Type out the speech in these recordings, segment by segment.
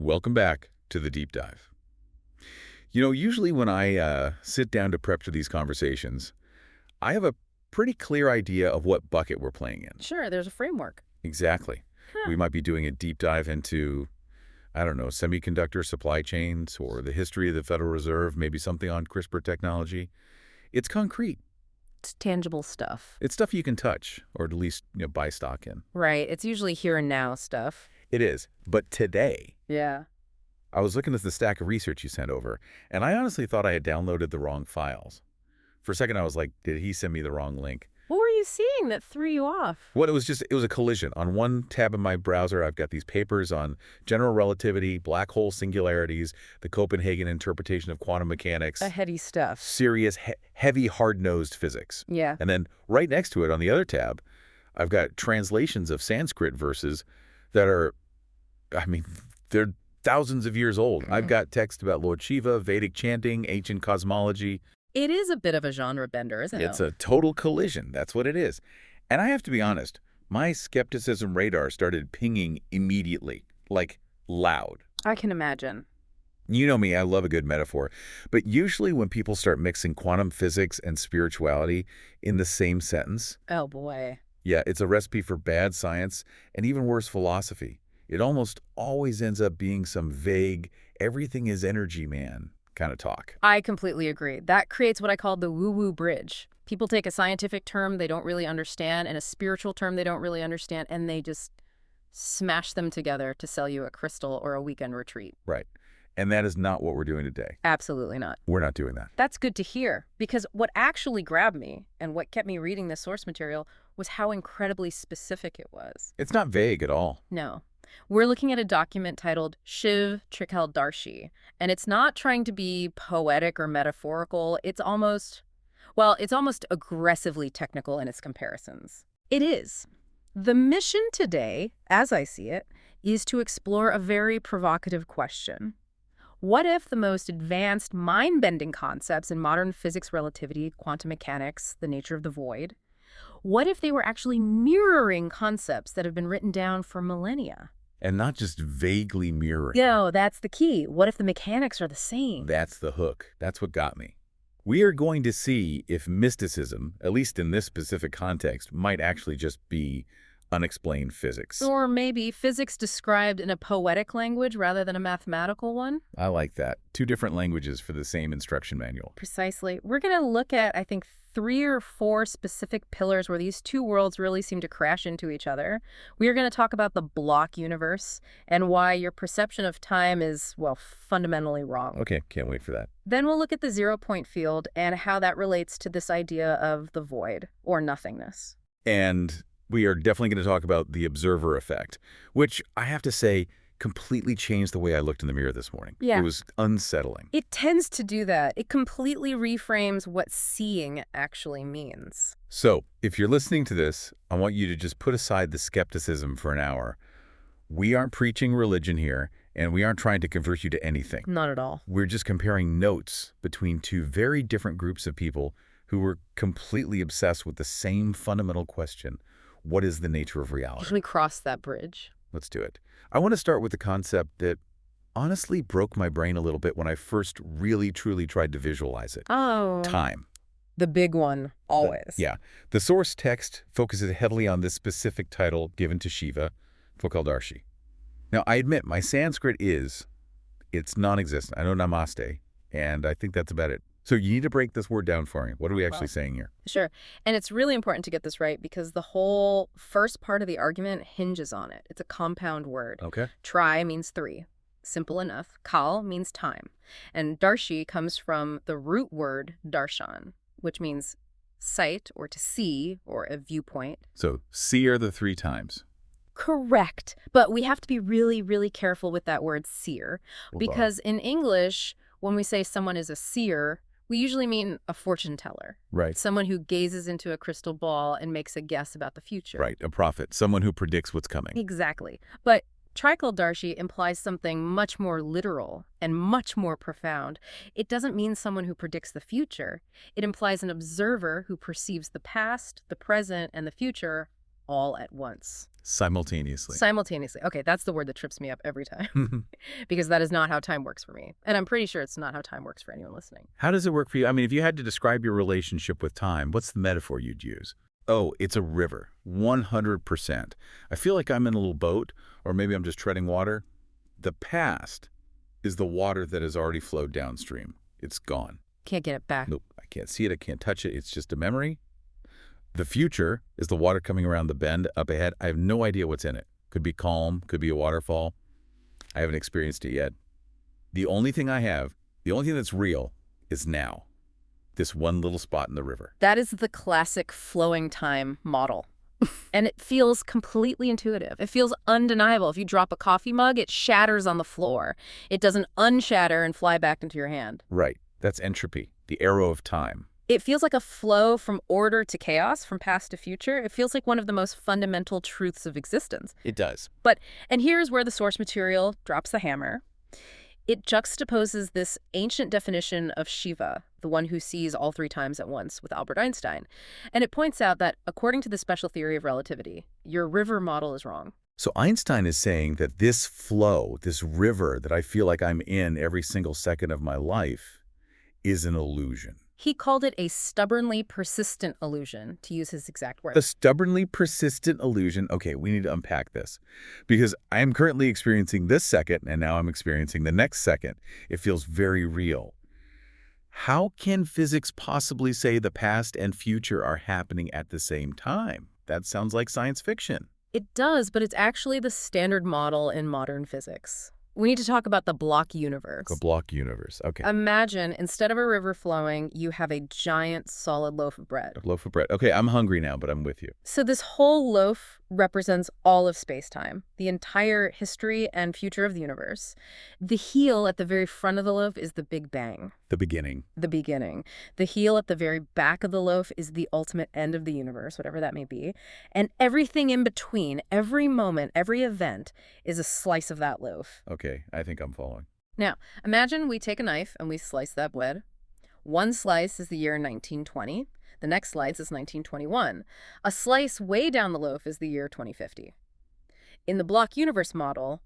Welcome back to the deep dive. Usually when I sit down to prep for these conversations, I have a pretty clear idea of what bucket we're playing in. Sure, there's a framework. Exactly. Huh. We might be doing a deep dive into, I don't know, semiconductor supply chains or the history of the Federal Reserve, maybe something on CRISPR technology. It's concrete. It's tangible stuff. It's stuff you can touch or at least buy stock in. Right, it's usually here and now stuff. It is. But today, Yeah. I was looking at the stack of research you sent over, and I honestly thought I had downloaded the wrong files. For a second, I was like, did he send me the wrong link? What were you seeing that threw you off? Well, it was a collision. On one tab in my browser, I've got these papers on general relativity, black hole singularities, the Copenhagen interpretation of quantum mechanics. The heady stuff. Serious, heavy, hard-nosed physics. Yeah. And then right next to it on the other tab, I've got translations of Sanskrit verses that are, they're thousands of years old. I've got text about Lord Shiva, Vedic chanting, ancient cosmology. It is a bit of a genre bender, isn't it? It's a total collision. That's what it is. And I have to be honest, my skepticism radar started pinging immediately, like loud. I can imagine. You know me, I love a good metaphor. But usually when people start mixing quantum physics and spirituality in the same sentence, Oh, boy. yeah, it's a recipe for bad science and even worse philosophy. It almost always ends up being some vague, everything is energy, man kind of talk. I completely agree. That creates what I call the woo-woo bridge. People take a scientific term they don't really understand and a spiritual term they don't really understand, and they just smash them together to sell you a crystal or a weekend retreat. Right. And that is not what we're doing today. Absolutely not. We're not doing that. That's good to hear, because what actually grabbed me and what kept me reading this source material was how incredibly specific it was. It's not vague at all. No. We're looking at a document titled Shiv Trikaaldarshi, and it's not trying to be poetic or metaphorical. It's almost aggressively technical in its comparisons. It is. The mission today, as I see it, is to explore a very provocative question. What if the most advanced mind-bending concepts in modern physics, relativity, quantum mechanics, the nature of the void, what if they were actually mirroring concepts that have been written down for millennia? And not just vaguely mirroring. No, that's the key. What if the mechanics are the same? That's the hook. That's what got me. We are going to see if mysticism, at least in this specific context, might actually just be unexplained physics. Or maybe physics described in a poetic language rather than a mathematical one? I like that. Two different languages for the same instruction manual. Precisely. We're going to look at, I think, 3 or 4 specific pillars where these two worlds really seem to crash into each other. We are going to talk about the block universe and why your perception of time is, well, fundamentally wrong. Okay, can't wait for that. Then we'll look at the zero-point field and how that relates to this idea of the void, or nothingness. And we are definitely going to talk about the observer effect, which I have to say completely changed the way I looked in the mirror this morning. Yeah. It was unsettling. It tends to do that. It completely reframes what seeing actually means. So, if you're listening to this, I want you to just put aside the skepticism for an hour. We aren't preaching religion here, and we aren't trying to convert you to anything. Not at all. We're just comparing notes between two very different groups of people who were completely obsessed with the same fundamental question: what is the nature of reality? Should we cross that bridge? Let's do it. I want to start with the concept that honestly broke my brain a little bit when I first really, truly tried to visualize it. Oh. Time. The big one, always. Yeah. The source text focuses heavily on this specific title given to Shiva, trikaaldarshi. Now, I admit my Sanskrit it's non-existent. I know namaste, and I think that's about it. So you need to break this word down for me. What are we actually saying here? Sure. And it's really important to get this right because the whole first part of the argument hinges on it. It's a compound word. Okay. Tri means 3. Simple enough. Kal means time. And darshi comes from the root word darshan, which means sight or to see or a viewpoint. So see are the 3 times. Correct. But we have to be really, really careful with that word seer Hold on. because in English, when we say someone is a seer, we usually mean a fortune teller. Right. Someone who gazes into a crystal ball and makes a guess about the future. Right. A prophet. Someone who predicts what's coming. Exactly. But trikaaldarshi implies something much more literal and much more profound. It doesn't mean someone who predicts the future. It implies an observer who perceives the past, the present, and the future all at once. Simultaneously. Simultaneously. Okay, that's the word that trips me up every time because that is not how time works for me. And I'm pretty sure it's not how time works for anyone listening. How does it work for you? I mean, if you had to describe your relationship with time, what's the metaphor you'd use? Oh, it's a river. 100%. I feel like I'm in a little boat, or maybe I'm just treading water. The past is the water that has already flowed downstream. It's gone. Can't get it back. Nope, I can't see it. I can't touch it. It's just a memory. The future is the water coming around the bend up ahead. I have no idea what's in it. Could be calm, could be a waterfall. I haven't experienced it yet. The only thing I have, the only thing that's real, is now. This one little spot in the river. That is the classic flowing time model. And it feels completely intuitive. It feels undeniable. If you drop a coffee mug, it shatters on the floor. It doesn't unshatter and fly back into your hand. Right. That's entropy, the arrow of time. It feels like a flow from order to chaos, from past to future. It feels like one of the most fundamental truths of existence. It does. And here's where the source material drops the hammer. It juxtaposes this ancient definition of Shiva, the one who sees all three times at once, with Albert Einstein. And it points out that, according to the special theory of relativity, your river model is wrong. So Einstein is saying that this flow, this river that I feel like I'm in every single second of my life, is an illusion. He called it a stubbornly persistent illusion, to use his exact words. The stubbornly persistent illusion. Okay, we need to unpack this because I am currently experiencing this second and now I'm experiencing the next second. It feels very real. How can physics possibly say the past and future are happening at the same time? That sounds like science fiction. It does, but it's actually the standard model in modern physics. We need to talk about the block universe. The block universe. Okay. Imagine, instead of a river flowing, you have a giant solid loaf of bread. A loaf of bread. Okay, I'm hungry now, but I'm with you. So this whole loaf represents all of space-time, the entire history and future of the universe. The heel at the very front of the loaf is the Big Bang. The beginning. The beginning. The heel at the very back of the loaf is the ultimate end of the universe, whatever that may be. And everything in between, every moment, every event, is a slice of that loaf. Okay, I think I'm following. Now, imagine we take a knife and we slice that bread. One slice is the year 1920. The next slice is 1921. A slice way down the loaf is the year 2050. In the block universe model,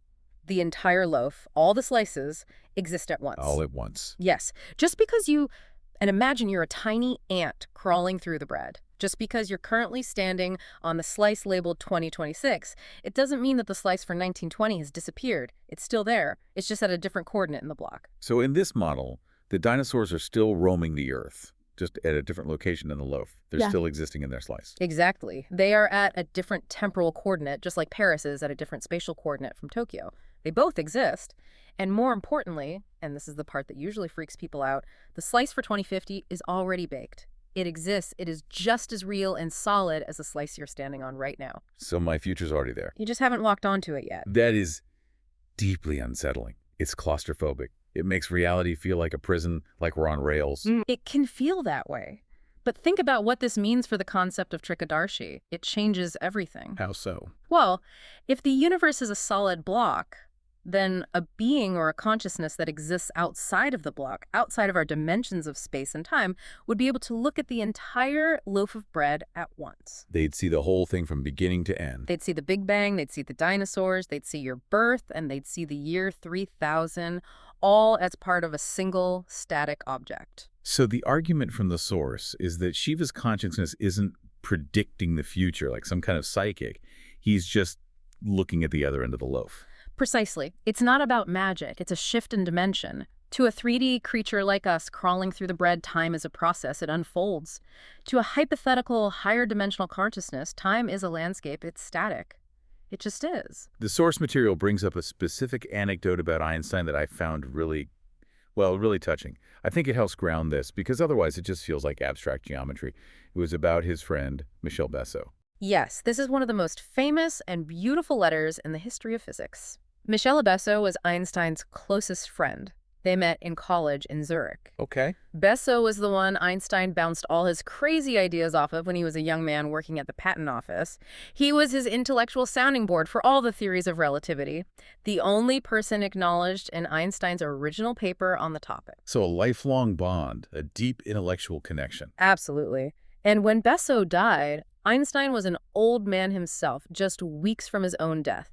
the entire loaf, all the slices, exist at once. All at once. Yes. Just because and imagine you're a tiny ant crawling through the bread. Just because you're currently standing on the slice labeled 2026, it doesn't mean that the slice for 1920 has disappeared. It's still there. It's just at a different coordinate in the block. So in this model, the dinosaurs are still roaming the Earth, just at a different location in the loaf. They're still existing in their slice. Exactly. They are at a different temporal coordinate, just like Paris is at a different spatial coordinate from Tokyo. They both exist. And more importantly, and this is the part that usually freaks people out, the slice for 2050 is already baked. It exists. It is just as real and solid as the slice you're standing on right now. So my future's already there. You just haven't walked onto it yet. That is deeply unsettling. It's claustrophobic. It makes reality feel like a prison, like we're on rails. It can feel that way. But think about what this means for the concept of trikaaldarshi. It changes everything. How so? Well, if the universe is a solid block, then a being or a consciousness that exists outside of the block, outside of our dimensions of space and time, would be able to look at the entire loaf of bread at once. They'd see the whole thing from beginning to end. They'd see the Big Bang, they'd see the dinosaurs, they'd see your birth, and they'd see the year 3000, all as part of a single static object. So the argument from the source is that Shiva's consciousness isn't predicting the future like some kind of psychic. He's just looking at the other end of the loaf. Precisely. It's not about magic. It's a shift in dimension. To a 3D creature like us crawling through the bread, time is a process. It unfolds. To a hypothetical, higher dimensional consciousness, time is a landscape. It's static. It just is. The source material brings up a specific anecdote about Einstein that I found really touching. I think it helps ground this because otherwise it just feels like abstract geometry. It was about his friend, Michel Besso. Yes, this is one of the most famous and beautiful letters in the history of physics. Michel Besso was Einstein's closest friend. They met in college in Zurich. Okay. Besso was the one Einstein bounced all his crazy ideas off of when he was a young man working at the patent office. He was his intellectual sounding board for all the theories of relativity, the only person acknowledged in Einstein's original paper on the topic. So a lifelong bond, a deep intellectual connection. Absolutely. And when Besso died, Einstein was an old man himself, just weeks from his own death.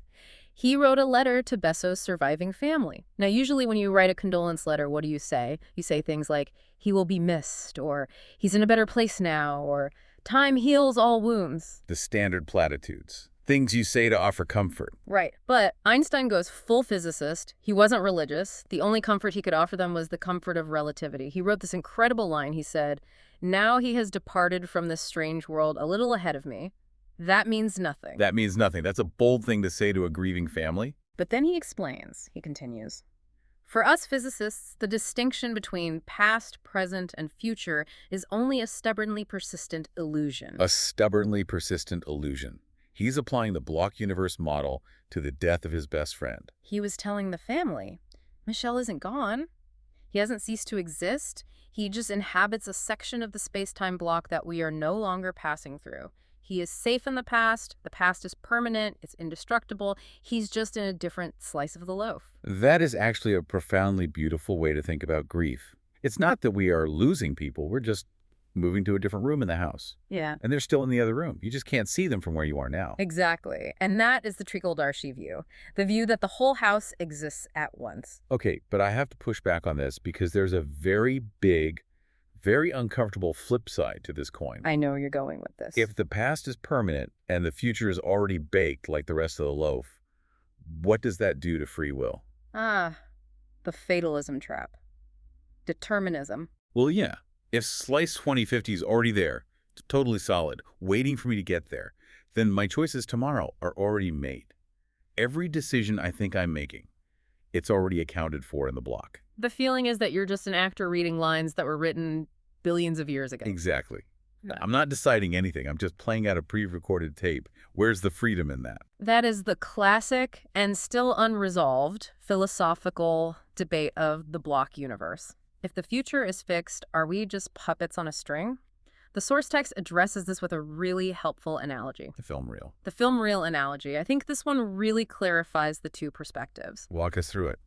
He wrote a letter to Besso's surviving family. Now, usually when you write a condolence letter, what do you say? You say things like, he will be missed, or he's in a better place now, or time heals all wounds. The standard platitudes. Things you say to offer comfort. Right. But Einstein goes full physicist. He wasn't religious. The only comfort he could offer them was the comfort of relativity. He wrote this incredible line. He said, "Now he has departed from this strange world a little ahead of me. That means nothing." That means nothing. That's a bold thing to say to a grieving family. But then he explains, he continues, "For us physicists, the distinction between past, present, and future is only a stubbornly persistent illusion." A stubbornly persistent illusion. He's applying the block universe model to the death of his best friend. He was telling the family, Michel isn't gone. He hasn't ceased to exist. He just inhabits a section of the space-time block that we are no longer passing through. He is safe in the past is permanent, it's indestructible, he's just in a different slice of the loaf. That is actually a profoundly beautiful way to think about grief. It's not that we are losing people, we're just moving to a different room in the house. Yeah. And they're still in the other room. You just can't see them from where you are now. Exactly. And that is the trikaaldarshi view, the view that the whole house exists at once. Okay, but I have to push back on this because there's a very big, very uncomfortable flip side to this coin. I know you're going with this. If the past is permanent and the future is already baked like the rest of the loaf, what does that do to free will? The fatalism trap. Determinism. Well, yeah. If Slice 2050 is already there, totally solid, waiting for me to get there, then my choices tomorrow are already made. Every decision I think I'm making, it's already accounted for in the block. The feeling is that you're just an actor reading lines that were written billions of years ago. Exactly. Yeah. I'm not deciding anything. I'm just playing out a pre-recorded tape. Where's the freedom in that? That is the classic and still unresolved philosophical debate of the block universe. If the future is fixed, are we just puppets on a string? The source text addresses this with a really helpful analogy. The film reel. The film reel analogy. I think this one really clarifies the two perspectives. Walk us through it.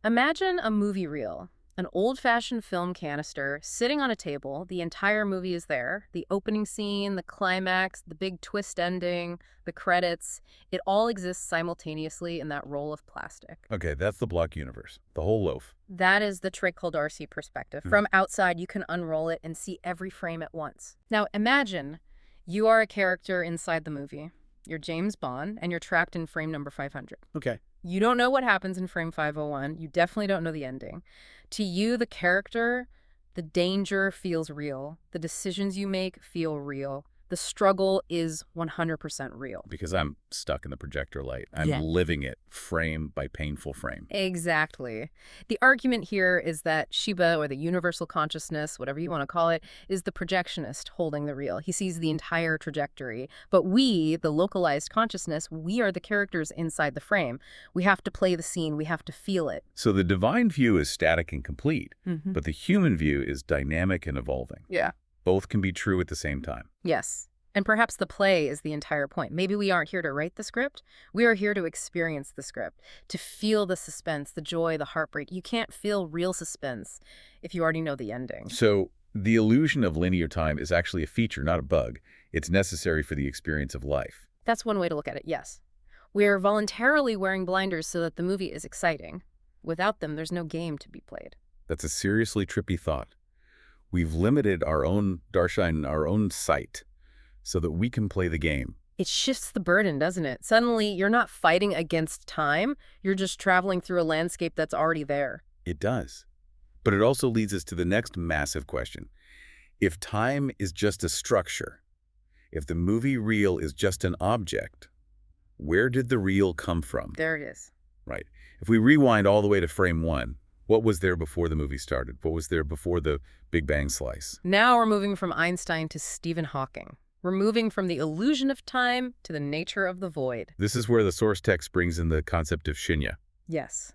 Imagine a movie reel, an old-fashioned film canister sitting on a table. The entire movie is there. The opening scene, the climax, the big twist ending, the credits. It all exists simultaneously in that roll of plastic. Okay, that's the block universe. The whole loaf. That is the trikaaldarshi perspective. From outside, you can unroll it and see every frame at once. Now, imagine you are a character inside the movie. You're James Bond, and you're trapped in frame number 500. Okay. You don't know what happens in frame 501. You definitely don't know the ending. To you, the character, the danger feels real. The decisions you make feel real. The struggle is 100% real. Because I'm stuck in the projector light. I'm Yeah. living it frame by painful frame. Exactly. The argument here is that Shiva, or the universal consciousness, whatever you want to call it, is the projectionist holding the reel. He sees the entire trajectory. But we, the localized consciousness, we are the characters inside the frame. We have to play the scene. We have to feel it. So the divine view is static and complete, but the human view is dynamic and evolving. Yeah. Both can be true at the same time. Yes. And perhaps the play is the entire point. Maybe we aren't here to write the script. We are here to experience the script, to feel the suspense, the joy, the heartbreak. You can't feel real suspense if you already know the ending. So the illusion of linear time is actually a feature, not a bug. It's necessary for the experience of life. That's one way to look at it, yes. We're voluntarily wearing blinders so that the movie is exciting. Without them, there's no game to be played. That's a seriously trippy thought. We've limited our own darshan, our own sight, so that we can play the game. It shifts the burden, doesn't it? Suddenly, you're not fighting against time. You're just traveling through a landscape that's already there. It does. But it also leads us to the next massive question. If time is just a structure, if the movie reel is just an object, where did the reel come from? There it is. Right. If we rewind all the way to frame 1, what was there before the movie started? What was there before the Big Bang slice? Now we're moving from Einstein to Stephen Hawking. We're moving from the illusion of time to the nature of the void. This is where the source text brings in the concept of shunya. Yes.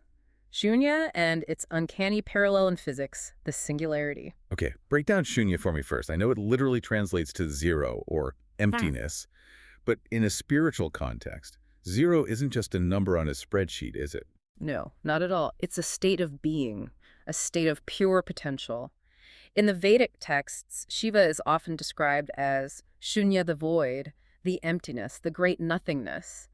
Shunya and its uncanny parallel in physics, the singularity. Okay, break down shunya for me first. I know it literally translates to zero or emptiness, but in a spiritual context, zero isn't just a number on a spreadsheet, is it? No, not at all. It's a state of being, a state of pure potential. In the Vedic texts, Shiva is often described as Shunya, the void, the emptiness, the great nothingness.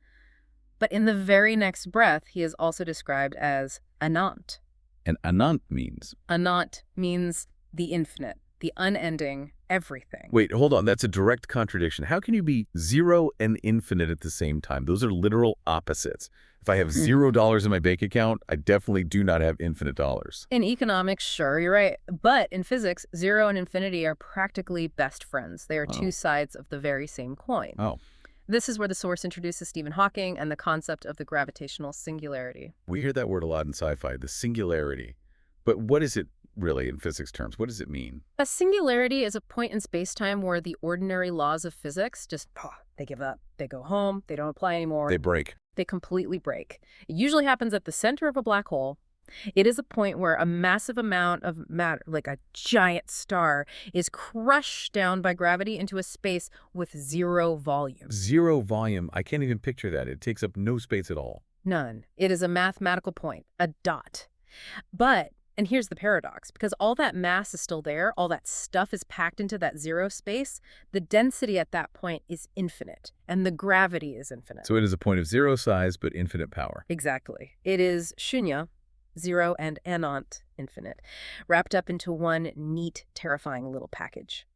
But in the very next breath, he is also described as Anant. And Anant means? Anant means the infinite, the unending, everything. Wait, hold on. That's a direct contradiction. How can you be zero and infinite at the same time? Those are literal opposites. If I have $0 in my bank account, I definitely do not have infinite dollars. In economics, sure, you're right. But in physics, zero and infinity are practically best friends. They are two sides of the very same coin. Oh. This is where the source introduces Stephen Hawking and the concept of the gravitational singularity. We hear that word a lot in sci-fi, the singularity. But what is it really in physics terms? What does it mean? A singularity is a point in space-time where the ordinary laws of physics just, they give up. They go home. They don't apply anymore. They break. They completely break. It usually happens at the center of a black hole. It is a point where a massive amount of matter, like a giant star, is crushed down by gravity into a space with zero volume. Zero volume. I can't even picture that. It takes up no space at all. None. It is a mathematical point, a dot. But, and here's the paradox, because all that mass is still there, all that stuff is packed into that zero space, the density at that point is infinite, and the gravity is infinite. So it is a point of zero size, but infinite power. Exactly. It is shunya, zero, and anant, infinite, wrapped up into one neat, terrifying little package.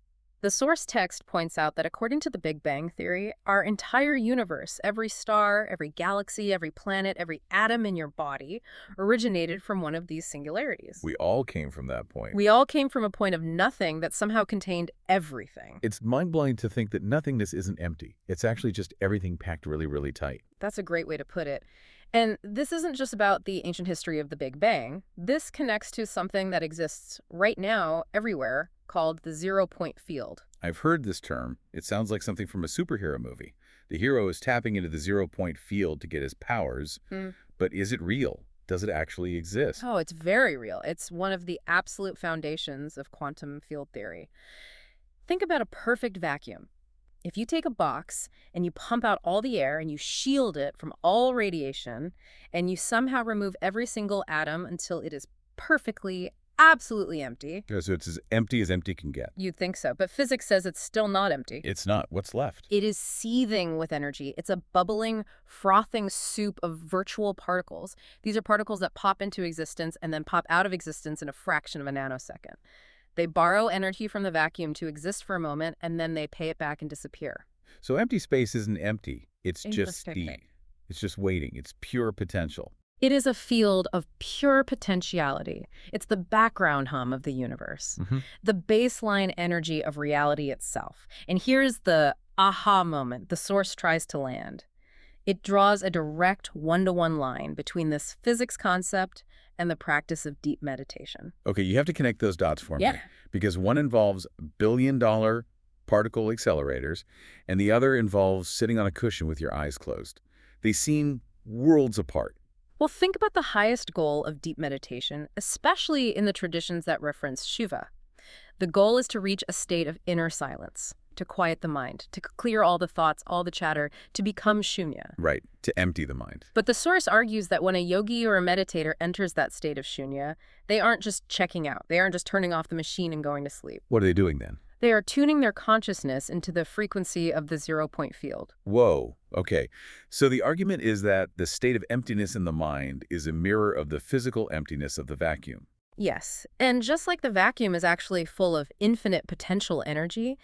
The source text points out that according to the Big Bang Theory, our entire universe, every star, every galaxy, every planet, every atom in your body, originated from one of these singularities. We all came from that point. We all came from a point of nothing that somehow contained everything. It's mind-blowing to think that nothingness isn't empty. It's actually just everything packed really, really tight. That's a great way to put it. And this isn't just about the ancient history of the Big Bang. This connects to something that exists right now everywhere called the zero-point field. I've heard this term. It sounds like something from a superhero movie. The hero is tapping into the zero-point field to get his powers. But is it real? Does it actually exist? Oh, it's very real. It's one of the absolute foundations of quantum field theory. Think about a perfect vacuum. If you take a box and you pump out all the air and you shield it from all radiation and you somehow remove every single atom until it is perfectly, absolutely empty. So it's as empty can get. You'd think so, but physics says it's still not empty. It's not. What's left? It is seething with energy. It's a bubbling, frothing soup of virtual particles. These are particles that pop into existence and then pop out of existence in a fraction of a nanosecond. They borrow energy from the vacuum to exist for a moment, and then they pay it back and disappear. So empty space isn't empty. It's just Interesting. It's just waiting. It's pure potential. It is a field of pure potentiality. It's the background hum of the universe, the baseline energy of reality itself. And here's the aha moment the source tries to land. It draws a direct one-to-one line between this physics concept and the practice of deep meditation. Okay, you have to connect those dots for me. Yeah. Because one involves billion-dollar particle accelerators, and the other involves sitting on a cushion with your eyes closed. They seem worlds apart. Well, think about the highest goal of deep meditation, especially in the traditions that reference Shiva. The goal is to reach a state of inner silence, to quiet the mind, to clear all the thoughts, all the chatter, to become shunya. Right, to empty the mind. But the source argues that when a yogi or a meditator enters that state of shunya, they aren't just checking out. They aren't just turning off the machine and going to sleep. What are they doing then? They are tuning their consciousness into the frequency of the zero-point field. Whoa, okay. So the argument is that the state of emptiness in the mind is a mirror of the physical emptiness of the vacuum. Yes, and just like the vacuum is actually full of infinite potential energy,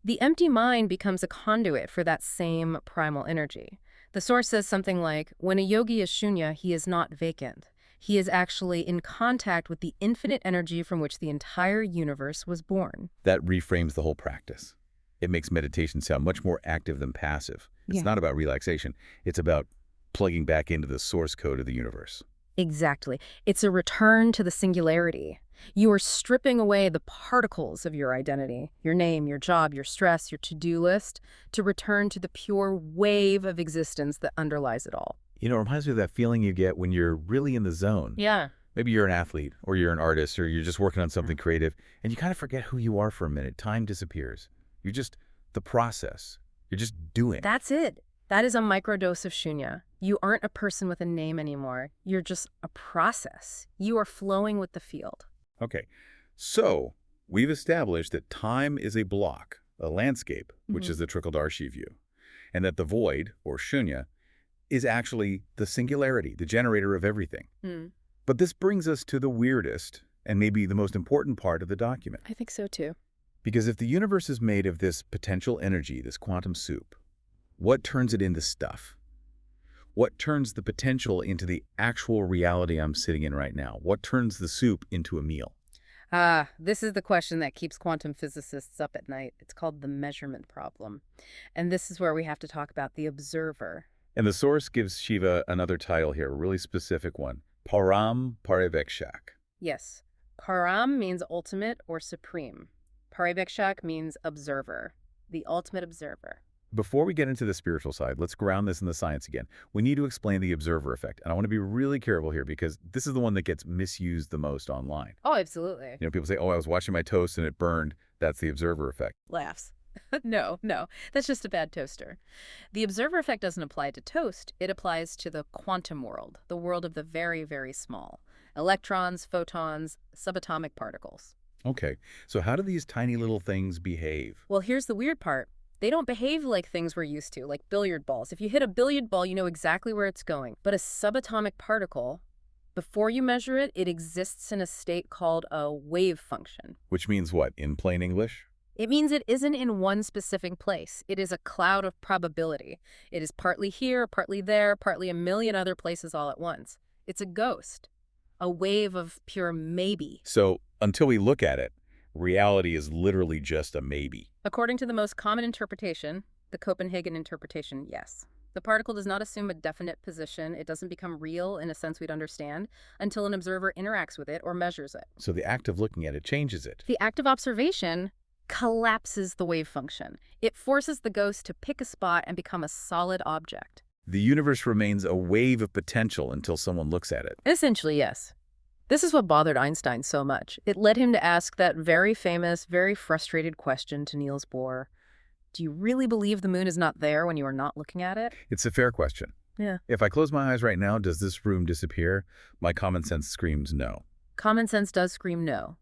the empty mind becomes a conduit for that same primal energy. The source says something like, when a yogi is shunya, he is not vacant. He is actually in contact with the infinite energy from which the entire universe was born. That reframes the whole practice. It makes meditation sound much more active than passive. It's not about relaxation. It's about plugging back into the source code of the universe. Exactly. It's a return to the singularity. You are stripping away the particles of your identity, your name, your job, your stress, your to-do list, to return to the pure wave of existence that underlies it all. You know, it reminds me of that feeling you get when you're really in the zone. Yeah. Maybe you're an athlete, or you're an artist, or you're just working on something creative, and you kind of forget who you are for a minute. Time disappears. You're just the process. You're just doing. That's it. That is a microdose of shunya. You aren't a person with a name anymore. You're just a process. You are flowing with the field. Okay, so We've established that time is a block, a landscape, which Mhm. is the trikaaldarshi view, and that the void, or shunya, is actually the singularity, the generator of everything. Mm, But this brings us to the weirdest and maybe the most important part of the document. I think so too. Because if the universe is made of this potential energy, this quantum soup, what turns it into stuff? What turns the potential into the actual reality I'm sitting in right now? What turns the soup into a meal? Ah, this is the question that keeps quantum physicists up at night. It's called the measurement problem. And this is where we have to talk about the observer. And the source gives Shiva another title here, a really specific one, Param Parivekshak. Yes, param means ultimate or supreme. Parivekshak means observer, the ultimate observer. Before we get into the spiritual side, let's ground this in the science again. We need to explain the observer effect. And I want to be really careful here because this is the one that gets misused the most online. Oh, absolutely. People say, oh, I was watching my toast and it burned. That's the observer effect. Laughs. No, that's just a bad toaster. The observer effect doesn't apply to toast. It applies to the quantum world, the world of the very, very small. Electrons, photons, subatomic particles. Okay, so how do these tiny little things behave? Well, here's the weird part. They don't behave like things we're used to, like billiard balls. If you hit a billiard ball, you know exactly where it's going. But a subatomic particle, before you measure it, it exists in a state called a wave function. Which means what, in plain English? It means it isn't in one specific place. It is a cloud of probability. It is partly here, partly there, partly a million other places all at once. It's a ghost, a wave of pure maybe. So until we look at it, reality is literally just a maybe. According to the most common interpretation, the Copenhagen interpretation, yes. The particle does not assume a definite position. It doesn't become real in a sense we'd understand until an observer interacts with it or measures it. So the act of looking at it changes it. The act of observation collapses the wave function. It forces the ghost to pick a spot and become a solid object. The universe remains a wave of potential until someone looks at it. Essentially, yes. This is what bothered Einstein so much. It led him to ask that very famous, very frustrated question to Niels Bohr. Do you really believe the moon is not there when you are not looking at it? It's a fair question. Yeah. If I close my eyes right now, does this room disappear? My common sense screams no. Common sense does scream no.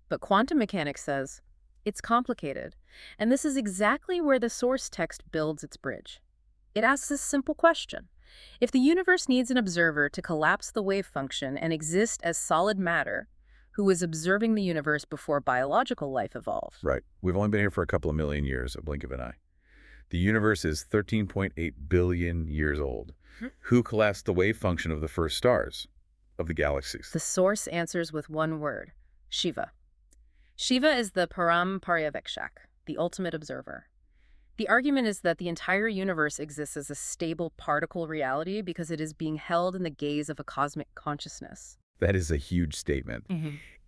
But quantum mechanics says it's complicated. And this is exactly where the source text builds its bridge. It asks this simple question. If the universe needs an observer to collapse the wave function and exist as solid matter, who was observing the universe before biological life evolved? Right. We've only been here for a couple of million years, a blink of an eye. The universe is 13.8 billion years old. Who collapsed the wave function of the first stars of the galaxies? The source answers with one word, Shiva. Shiva is the Param Parivekshak, the ultimate observer. The argument is that the entire universe exists as a stable particle reality because it is being held in the gaze of a cosmic consciousness. That is a huge statement.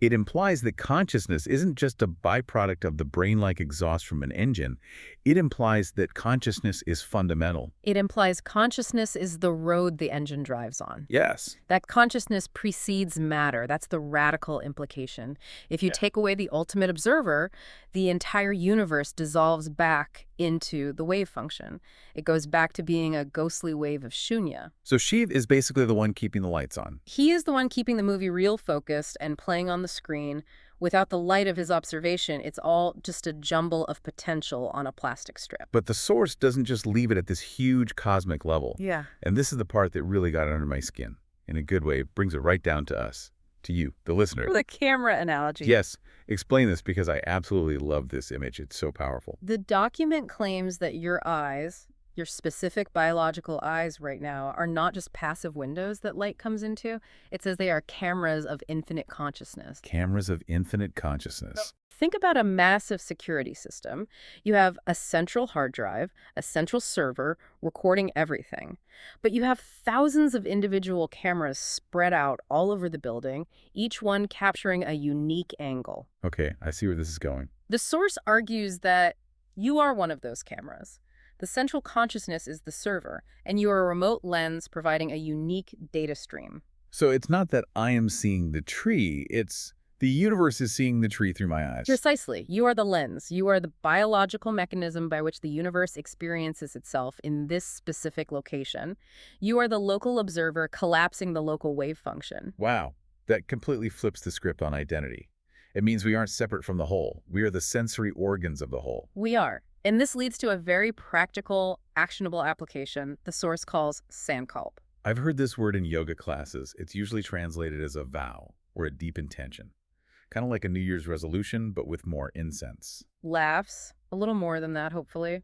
It implies that consciousness isn't just a byproduct of the brain-like exhaust from an engine. It implies that consciousness is fundamental. It implies consciousness is the road the engine drives on. Yes. That consciousness precedes matter. That's the radical implication. If you take away the ultimate observer, the entire universe dissolves back into the wave function. It goes back to being a ghostly wave of shunya. So Shiv is basically the one keeping the lights on. He is the one keeping the movie real focused and playing on the screen. Without the light of his observation, it's all just a jumble of potential on a plastic strip. But the source doesn't just leave it at this huge cosmic level. Yeah. And this is the part that really got under my skin. In a good way, it brings it right down to us, to you, the listener. The camera analogy. Yes, explain this because I absolutely love this image. It's so powerful. The document claims that your eyes, your specific biological eyes right now, are not just passive windows that light comes into. It says they are cameras of infinite consciousness. Cameras of infinite consciousness. Think about a massive security system. You have a central hard drive, a central server recording everything. But you have thousands of individual cameras spread out all over the building, each one capturing a unique angle. Okay, I see where this is going. The source argues that you are one of those cameras. The central consciousness is the server, and you are a remote lens providing a unique data stream. So it's not that I am seeing the tree, it's the universe is seeing the tree through my eyes. Precisely. You are the lens. You are the biological mechanism by which the universe experiences itself in this specific location. You are the local observer collapsing the local wave function. Wow, that completely flips the script on identity. It means we aren't separate from the whole. We are the sensory organs of the whole. We are. And this leads to a very practical, actionable application the source calls sankalp. I've heard this word in yoga classes. It's usually translated as a vow or a deep intention. Kind of like a New Year's resolution, but with more incense. Laughs, a little more than that, hopefully.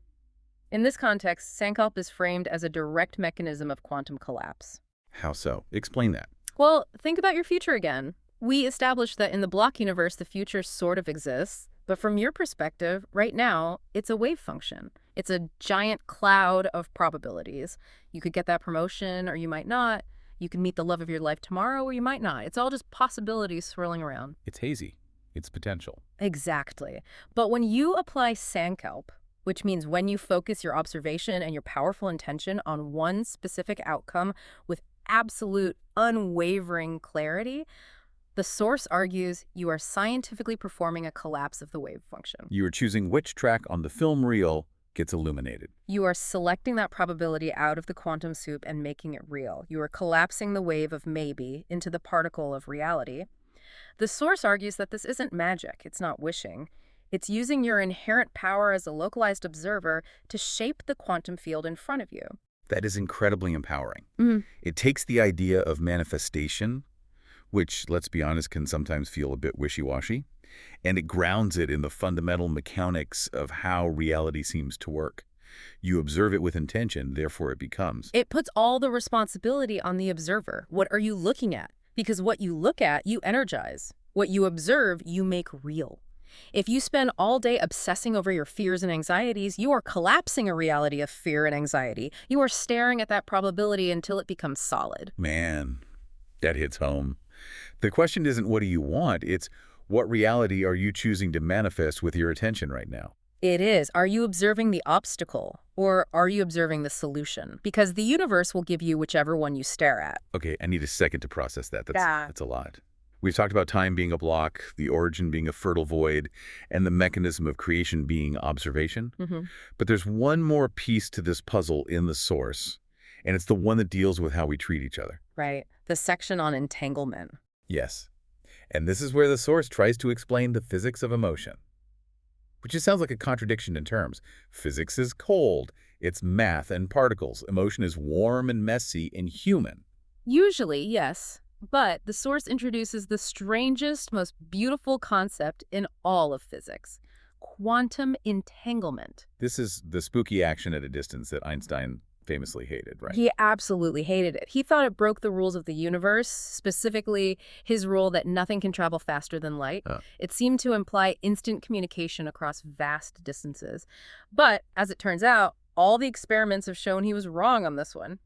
In this context, sankalp is framed as a direct mechanism of quantum collapse. How so? Explain that. Well, think about your future again. We established that in the block universe, the future sort of exists, but from your perspective, right now, it's a wave function. It's a giant cloud of probabilities. You could get that promotion, or you might not. You can meet the love of your life tomorrow, or you might not. It's all just possibilities swirling around. It's hazy. It's potential. Exactly. But when you apply sankalp, which means when you focus your observation and your powerful intention on one specific outcome with absolute, unwavering clarity, the source argues you are scientifically performing a collapse of the wave function. You are choosing which track on the film reel gets illuminated. You are selecting that probability out of the quantum soup and making it real. You are collapsing the wave of maybe into the particle of reality. The source argues that this isn't magic. It's not wishing. It's using your inherent power as a localized observer to shape the quantum field in front of you. That is incredibly empowering. Mhm. It takes the idea of manifestation, which, let's be honest, can sometimes feel a bit wishy-washy, and it grounds it in the fundamental mechanics of how reality seems to work. You observe it with intention, therefore it becomes. It puts all the responsibility on the observer. What are you looking at? Because what you look at, you energize. What you observe, you make real. If you spend all day obsessing over your fears and anxieties, you are collapsing a reality of fear and anxiety. You are staring at that probability until it becomes solid. Man, that hits home. The question isn't what do you want, it's what reality are you choosing to manifest with your attention right now? It is. Are you observing the obstacle or are you observing the solution? Because the universe will give you whichever one you stare at. Okay, I need a second to process that. Yeah. That's a lot. We've talked about time being a block, the origin being a fertile void, and the mechanism of creation being observation. But there's one more piece to this puzzle in the source, and it's the one that deals with how we treat each other. Right. The section on entanglement. Yes. And this is where the source tries to explain the physics of emotion. Which just sounds like a contradiction in terms. Physics is cold. It's math and particles. Emotion is warm and messy and human. Usually, yes. But the source introduces the strangest, most beautiful concept in all of physics: quantum entanglement. This is the spooky action at a distance that Einstein famously hated, right? He absolutely hated it. He thought it broke the rules of the universe, specifically his rule that nothing can travel faster than light. It seemed to imply instant communication across vast distances. But, as it turns out, all the experiments have shown he was wrong on this one.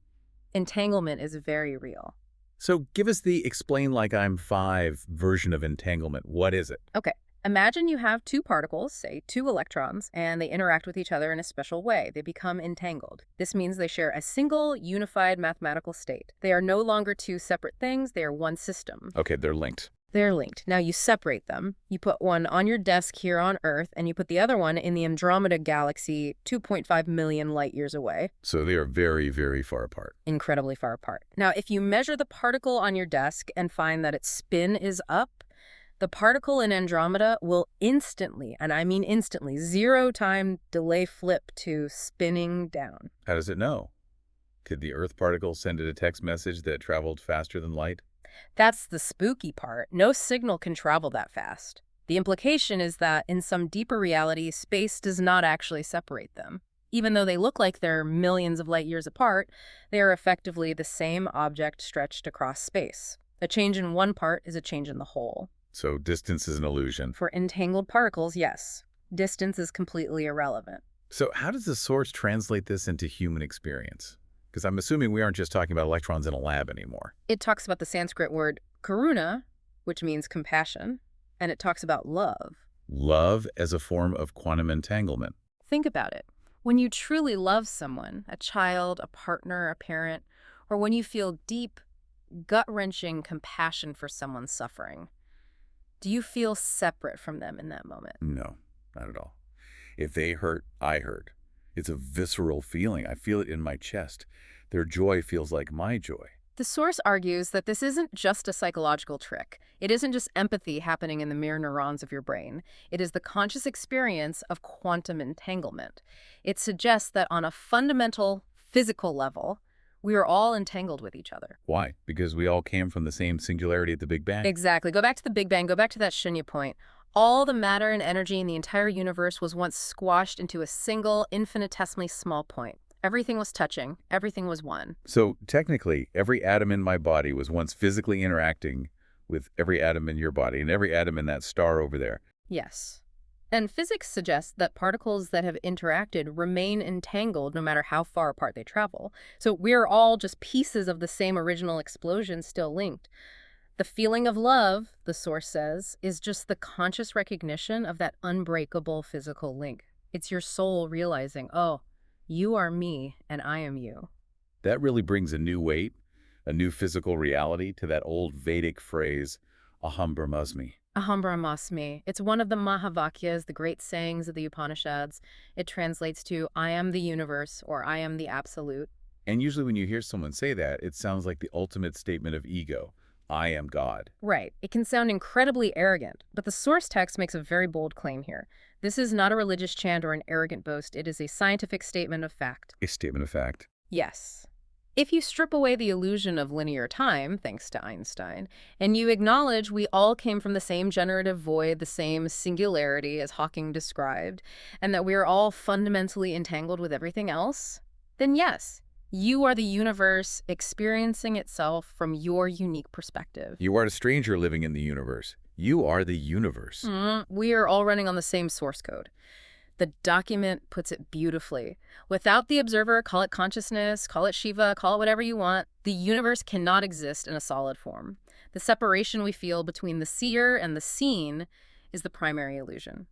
Entanglement is very real. So give us the explain like I'm five version of entanglement. What is it? Okay. Imagine you have two particles, say 2 electrons, and they interact with each other in a special way. They become entangled. This means they share a single, unified mathematical state. They are no longer 2 separate things. They are one system. Okay, they're linked. They're linked. Now you separate them. You put one on your desk here on Earth, and you put the other one in the Andromeda galaxy 2.5 million light years away. So they are very, very far apart. Incredibly far apart. Now, if you measure the particle on your desk and find that its spin is up, the particle in Andromeda will instantly, and I mean instantly, 0-time delay flip to spinning down. How does it know? Could the Earth particle send it a text message that traveled faster than light? That's the spooky part. No signal can travel that fast. The implication is that in some deeper reality, space does not actually separate them. Even though they look like they're millions of light years apart, they are effectively the same object stretched across space. A change in one part is a change in the whole. So distance is an illusion. For entangled particles, yes. Distance is completely irrelevant. So how does the source translate this into human experience? Because I'm assuming we aren't just talking about electrons in a lab anymore. It talks about the Sanskrit word karuna, which means compassion, and it talks about love. Love as a form of quantum entanglement. Think about it. When you truly love someone, a child, a partner, a parent, or when you feel deep, gut-wrenching compassion for someone's suffering, do you feel separate from them in that moment? No, not at all. If they hurt, I hurt. It's a visceral feeling. I feel it in my chest. Their joy feels like my joy. The source argues that this isn't just a psychological trick. It isn't just empathy happening in the mirror neurons of your brain. It is the conscious experience of quantum entanglement. It suggests that on a fundamental physical level, we are all entangled with each other. Why? Because we all came from the same singularity at the Big Bang. Exactly. Go back to the Big Bang. Go back to that Shunya point. All the matter and energy in the entire universe was once squashed into a single, infinitesimally small point. Everything was touching. Everything was one. So technically, every atom in my body was once physically interacting with every atom in your body and every atom in that star over there. Yes. And physics suggests that particles that have interacted remain entangled no matter how far apart they travel. So we're all just pieces of the same original explosion still linked. The feeling of love, the source says, is just the conscious recognition of that unbreakable physical link. It's your soul realizing, oh, you are me and I am you. That really brings a new weight, a new physical reality to that old Vedic phrase, aham brahmasmi. Aham brahmasmi. It's one of the Mahavakyas, the great sayings of the Upanishads. It translates to, I am the universe, or I am the absolute. And usually when you hear someone say that, it sounds like the ultimate statement of ego. I am God. Right. It can sound incredibly arrogant, but the source text makes a very bold claim here. This is not a religious chant or an arrogant boast. It is a scientific statement of fact. A statement of fact. Yes. If you strip away the illusion of linear time, thanks to Einstein, and you acknowledge we all came from the same generative void, the same singularity as Hawking described, and that we are all fundamentally entangled with everything else, then yes, you are the universe experiencing itself from your unique perspective. You aren't a stranger living in the universe. You are the universe. We are all running on the same source code. The document puts it beautifully. Without the observer, call it consciousness, call it Shiva, call it whatever you want, the universe cannot exist in a solid form. The separation we feel between the seer and the seen is the primary illusion.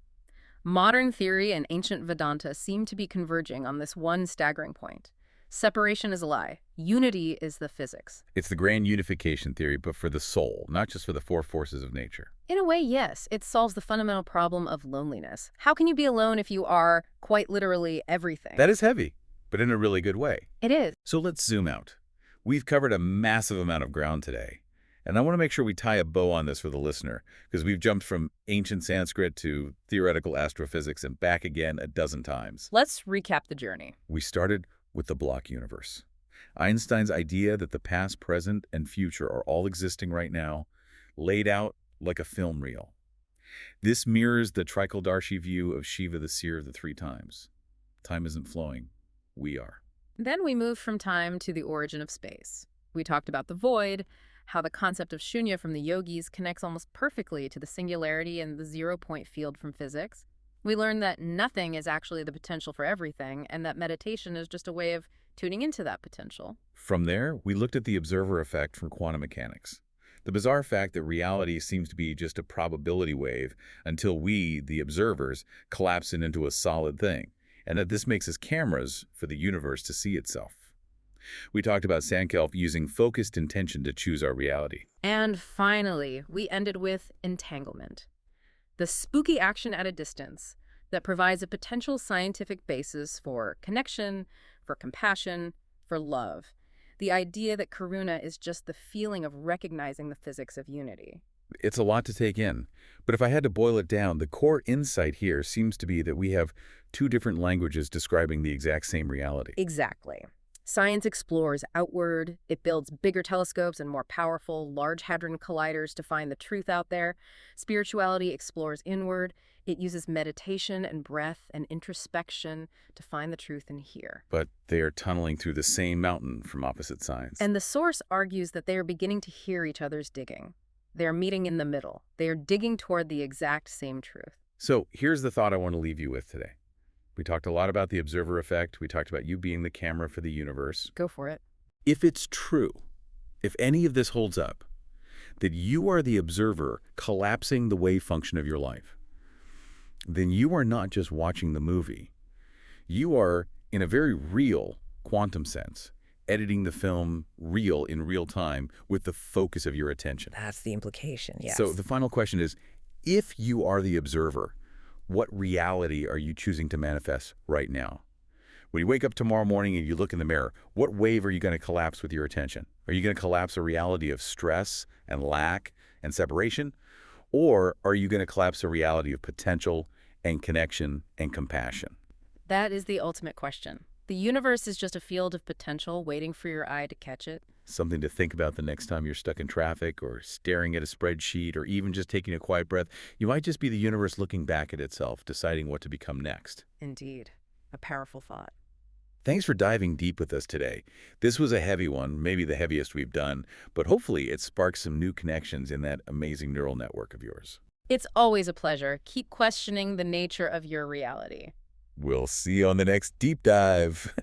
Modern theory and ancient Vedanta seem to be converging on this one staggering point. Separation is a lie. Unity is the physics. It's the grand unification theory, but for the soul, not just for the four forces of nature. In a way, yes, it solves the fundamental problem of loneliness. How can you be alone if you are, quite literally, everything? That is heavy, but in a really good way. It is. So let's zoom out. We've covered a massive amount of ground today, and I want to make sure we tie a bow on this for the listener, because we've jumped from ancient Sanskrit to theoretical astrophysics and back again a dozen times. Let's recap the journey. We started with the block universe. Einstein's idea that the past, present, and future are all existing right now, laid out like a film reel. This mirrors the trikaaldarshi view of Shiva, the seer of the three times. Time isn't flowing. We are. Then we moved from time to the origin of space. We talked about the void, how the concept of shunya from the yogis connects almost perfectly to the singularity and the zero-point field from physics. We learned that nothing is actually the potential for everything, and that meditation is just a way of tuning into that potential. From there, we looked at the observer effect from quantum mechanics. The bizarre fact that reality seems to be just a probability wave until we, the observers, collapse it into a solid thing, and that this makes us cameras for the universe to see itself. We talked about Sankalp using focused intention to choose our reality. And finally, we ended with entanglement. The spooky action at a distance that provides a potential scientific basis for connection, for compassion, for love. The idea that karuna is just the feeling of recognizing the physics of unity. It's a lot to take in, but if I had to boil it down, the core insight here seems to be that we have two different languages describing the exact same reality. Exactly. Science explores outward, it builds bigger telescopes and more powerful, Large Hadron Colliders to find the truth out there. Spirituality explores inward, it uses meditation and breath and introspection to find the truth in here. But they are tunneling through the same mountain from opposite sides. And the source argues that they are beginning to hear each other's digging. They are meeting in the middle. They are digging toward the exact same truth. So here's the thought I want to leave you with today. We talked a lot about the observer effect. We talked about you being the camera for the universe. Go for it. If it's true, if any of this holds up, that you are the observer collapsing the wave function of your life, then you are not just watching the movie. You are, in a very real quantum sense, editing the film real in real time with the focus of your attention. That's the implication, yes. So the final question is, if you are the observer, what reality are you choosing to manifest right now? When you wake up tomorrow morning and you look in the mirror, what wave are you going to collapse with your attention? Are you going to collapse a reality of stress and lack and separation? Or are you going to collapse a reality of potential and connection and compassion? That is the ultimate question. The universe is just a field of potential waiting for your eye to catch it. Something to think about the next time you're stuck in traffic or staring at a spreadsheet or even just taking a quiet breath. You might just be the universe looking back at itself, deciding what to become next. Indeed. A powerful thought. Thanks for diving deep with us today. This was a heavy one, maybe the heaviest we've done, but hopefully it sparks some new connections in that amazing neural network of yours. It's always a pleasure. Keep questioning the nature of your reality. We'll see you on the next deep dive.